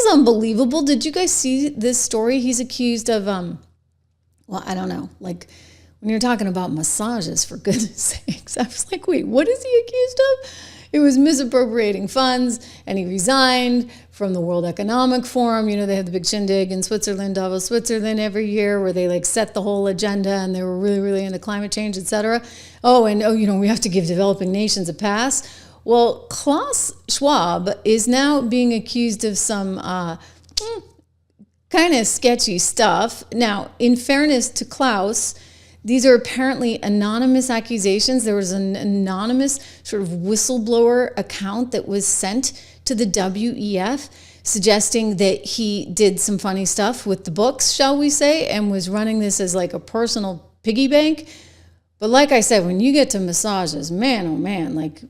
is unbelievable. Did you guys see this story? He's accused of, well, I don't know, like when you're talking about massages, for goodness sakes, I was like, wait, what is he accused of? It was misappropriating funds, and he resigned from the World Economic Forum. You know, they have the big shindig in Switzerland, Davos, Switzerland every year, where they like set the whole agenda, and they were really, really into climate change, etc. We have to give developing nations a pass. Well, Klaus Schwab is now being accused of some kind of sketchy stuff. Now, in fairness to Klaus, these are apparently anonymous accusations. There was an anonymous sort of whistleblower account that was sent to the WEF suggesting that he did some funny stuff with the books, shall we say, and was running this as like a personal piggy bank. But like I said, when you get to massages, man, oh man, like,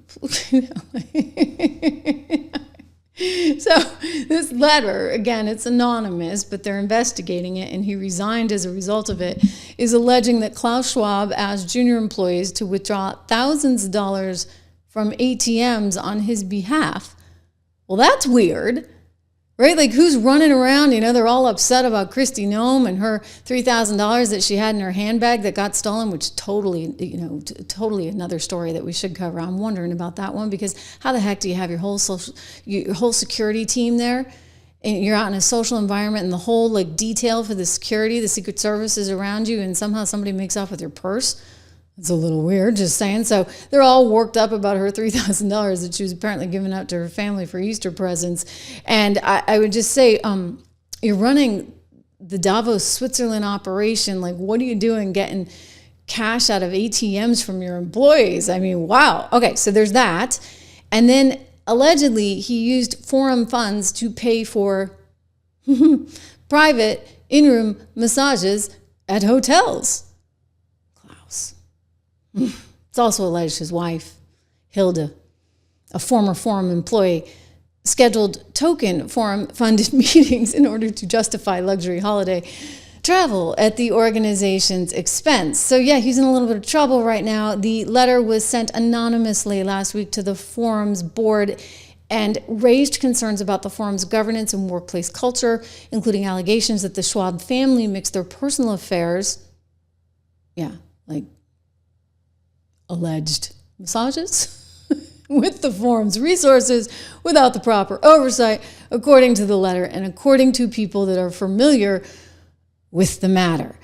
so this letter, again, it's anonymous, but they're investigating it, and he resigned as a result of it, is alleging that Klaus Schwab asked junior employees to withdraw thousands of dollars from ATMs on his behalf. Well, that's weird, right? Like, who's running around? You know, they're all upset about Kristi Noem and her $3,000 that she had in her handbag that got stolen, which totally another story that we should cover. I'm wondering about that one, because how the heck do you have your whole security team there, and you're out in a social environment, and the whole like detail for the security, the Secret Service is around you, and somehow somebody makes off with your purse? It's a little weird, just saying. So they're all worked up about her $3,000 that she was apparently giving out to her family for Easter presents. And I would just say, you're running the Davos, Switzerland operation. Like, what are you doing getting cash out of ATMs from your employees? I mean, wow. Okay, so there's that. And then allegedly he used forum funds to pay for private in-room massages at hotels. It's also alleged his wife, Hilda, a former forum employee, scheduled token forum-funded meetings in order to justify luxury holiday travel at the organization's expense. So yeah, he's in a little bit of trouble right now. The letter was sent anonymously last week to the forum's board and raised concerns about the forum's governance and workplace culture, including allegations that the Schwab family mixed their personal affairs, alleged massages with the forum's resources without the proper oversight, according to the letter and according to people that are familiar with the matter.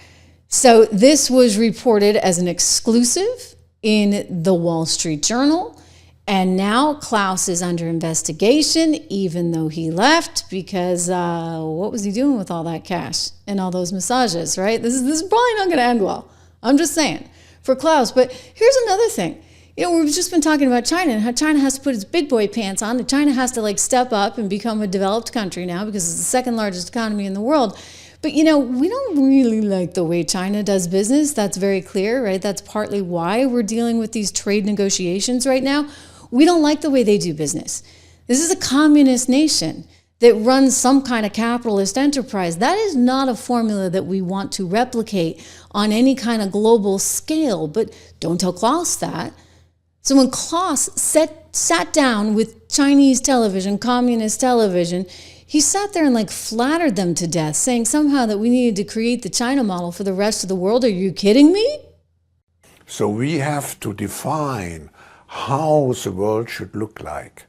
So this was reported as an exclusive in the Wall Street Journal, and now Klaus is under investigation, even though he left, because what was he doing with all that cash and all those massages, right? This is probably not going to end well. I'm just saying. For Klaus. But here's another thing. You know, we've just been talking about China and how China has to put its big boy pants on, and China has to like step up and become a developed country now because it's the second largest economy in the world. But you know, we don't really like the way China does business. That's very clear, right? That's partly why we're dealing with these trade negotiations right now. We don't like the way they do business. This is a communist nation that runs some kind of capitalist enterprise. That is not a formula that we want to replicate on any kind of global scale, but don't tell Klaus that. So when Klaus sat down with Chinese television, communist television, he sat there and like flattered them to death, saying somehow that we needed to create the China model for the rest of the world. Are you kidding me? So we have to define how the world should look like,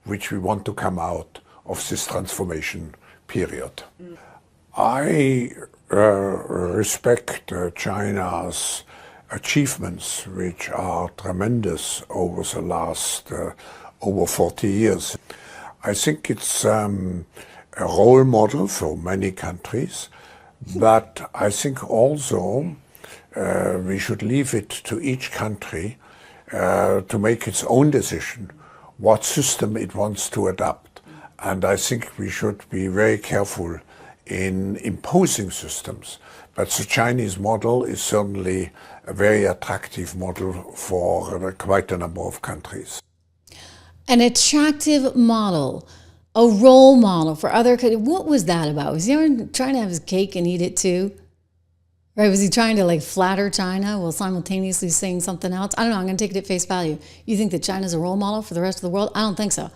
which we want to come out of this transformation period. I respect China's achievements, which are tremendous over the last over 40 years. I think it's a role model for many countries, but I think also we should leave it to each country to make its own decision what system it wants to adopt. And I think we should be very careful in imposing systems. But the Chinese model is certainly a very attractive model for quite a number of countries. An attractive model, a role model for other countries. What was that about? Was he ever trying to have his cake and eat it too? Right? Was he trying to like flatter China while simultaneously saying something else? I don't know. I'm going to take it at face value. You think that China's a role model for the rest of the world? I don't think so.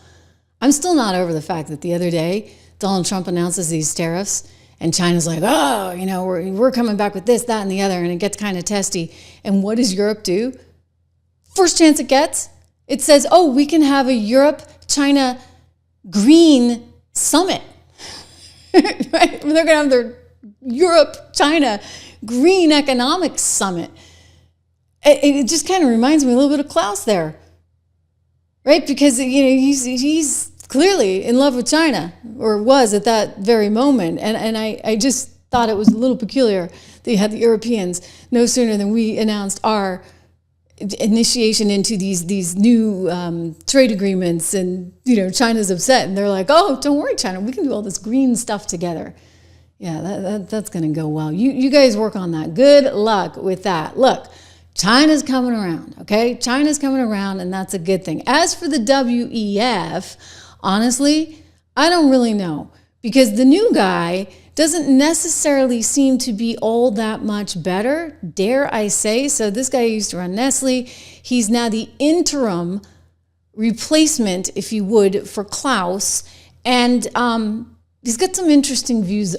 I'm still not over the fact that the other day Donald Trump announces these tariffs, and China's like, oh, you know, we're coming back with this, that, and the other, and it gets kind of testy. And what does Europe do? First chance it gets, it says, oh, we can have a Europe-China green summit. Right? They're going to have their Europe-China green economic summit. It just kind of reminds me a little bit of Klaus there, right? Because, you know, he's clearly in love with China, or was at that very moment. And I just thought it was a little peculiar that you had the Europeans no sooner than we announced our initiation into these new trade agreements, and, you know, China's upset, and they're like, oh, don't worry, China, we can do all this green stuff together. Yeah, that's going to go well. You guys work on that. Good luck with that. Look, China's coming around, okay? China's coming around, and that's a good thing. As for the WEF, honestly, I don't really know, because the new guy doesn't necessarily seem to be all that much better, dare I say. So this guy used to run Nestle. He's now the interim replacement, if you would, for Klaus. And he's got some interesting views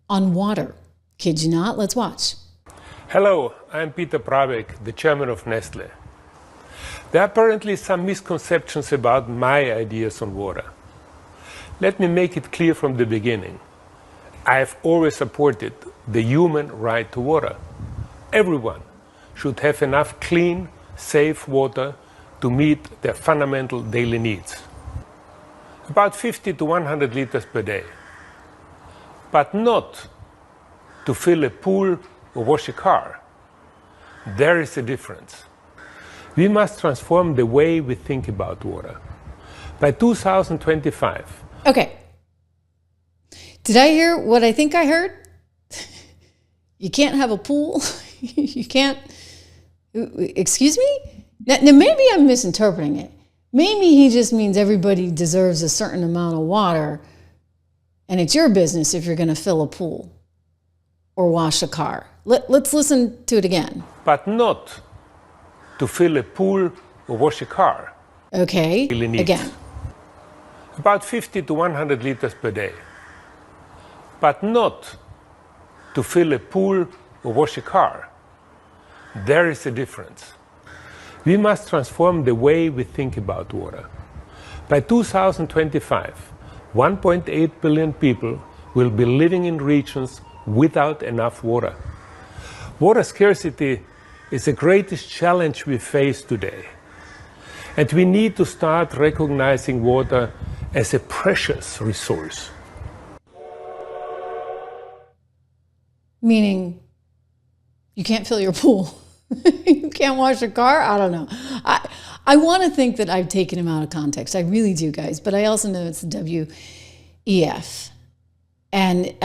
on water. Kid you not? Let's watch. Hello, I'm Peter Brabeck, the chairman of Nestle. There are apparently some misconceptions about my ideas on water. Let me make it clear from the beginning. I have always supported the human right to water. Everyone should have enough clean, safe water to meet their fundamental daily needs. About 50 to 100 liters per day. But not to fill a pool or wash a car. There is a difference. We must transform the way we think about water. By 2025. Okay. Did I hear what I think I heard? You can't have a pool. You can't. Excuse me? Now, maybe I'm misinterpreting it. Maybe he just means everybody deserves a certain amount of water, and it's your business if you're going to fill a pool or wash a car. Let's listen to it again. But not to fill a pool or wash a car. Okay, again. About 50 to 100 liters per day. But not to fill a pool or wash a car. There is a difference. We must transform the way we think about water. By 2025, 1.8 billion people will be living in regions without enough water. Water scarcity is the greatest challenge we face today. And we need to start recognizing water as a precious resource. Meaning, you can't fill your pool. You can't wash a car? I don't know. I want to think that I've taken him out of context. I really do, guys. But I also know it's the WEF. And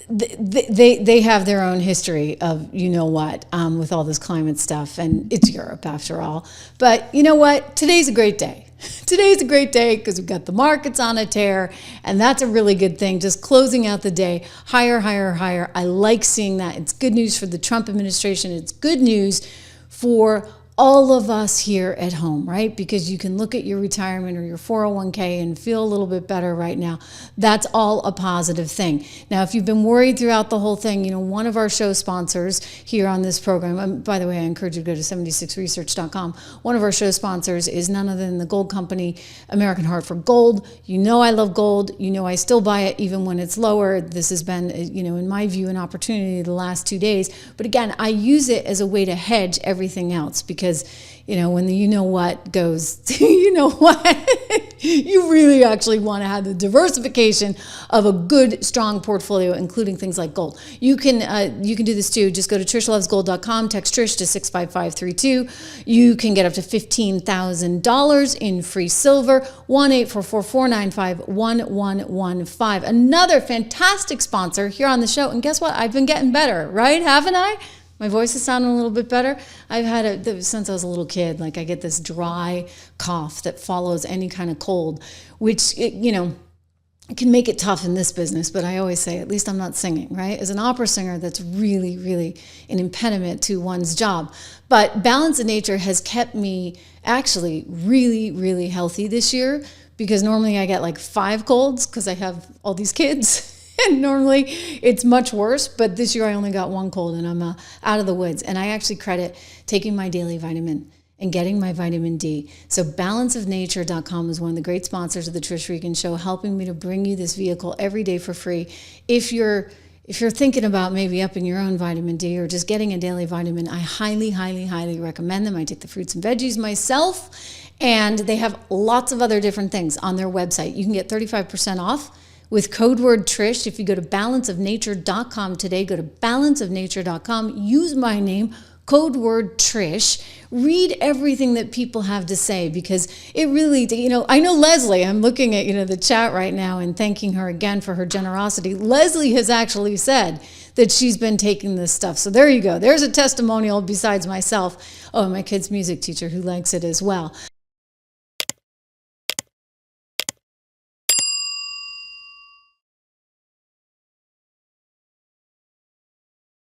they have their own history of, you know what, with all this climate stuff. And it's Europe, after all. But you know what? Today's a great day. Today's a great day because we've got the markets on a tear, and that's a really good thing. Just closing out the day, higher, higher, higher. I like seeing that. It's good news for the Trump administration. It's good news for all of us here at home, right? Because you can look at your retirement or your 401k and feel a little bit better right now. That's all a positive thing. Now, if you've been worried throughout the whole thing, you know, one of our show sponsors here on this program, by the way, I encourage you to go to 76research.com. One of our show sponsors is none other than the gold company, American Heart for Gold. You know I love gold. You know I still buy it even when it's lower. This has been, you know, in my view, an opportunity the last 2 days. But again, I use it as a way to hedge everything else because, you know, when the you know what goes, you know what, you really actually want to have the diversification of a good, strong portfolio, including things like gold. You can do this too. Just go to trishlovesgold.com, text Trish to 65532. You can get up to $15,000 in free silver, 1-844-495-1115. Another fantastic sponsor here on the show. And guess what? I've been getting better, right? Haven't I? My voice is sounding a little bit better. I've had it since I was a little kid. Like I get this dry cough that follows any kind of cold, which, you know, it can make it tough in this business. But I always say, at least I'm not singing, right? As an opera singer, that's really, really an impediment to one's job. But Balance in Nature has kept me actually really, really healthy this year because normally I get like 5 colds because I have all these kids. And normally it's much worse, but this year I only got 1 cold and I'm out of the woods. And I actually credit taking my daily vitamin and getting my vitamin D. So balanceofnature.com is one of the great sponsors of the Trish Regan Show, helping me to bring you this vehicle every day for free. If you're thinking about maybe upping your own vitamin D or just getting a daily vitamin, I highly, highly, highly recommend them. I take the fruits and veggies myself, and they have lots of other different things on their website. You can get 35% off with code word Trish. If you go to balanceofnature.com today, go to balanceofnature.com, use my name, code word Trish, read everything that people have to say, because it really, I know Leslie, I'm looking at, the chat right now and thanking her again for her generosity. Leslie has actually said that she's been taking this stuff. So there you go. There's a testimonial besides myself. Oh, my kid's music teacher who likes it as well.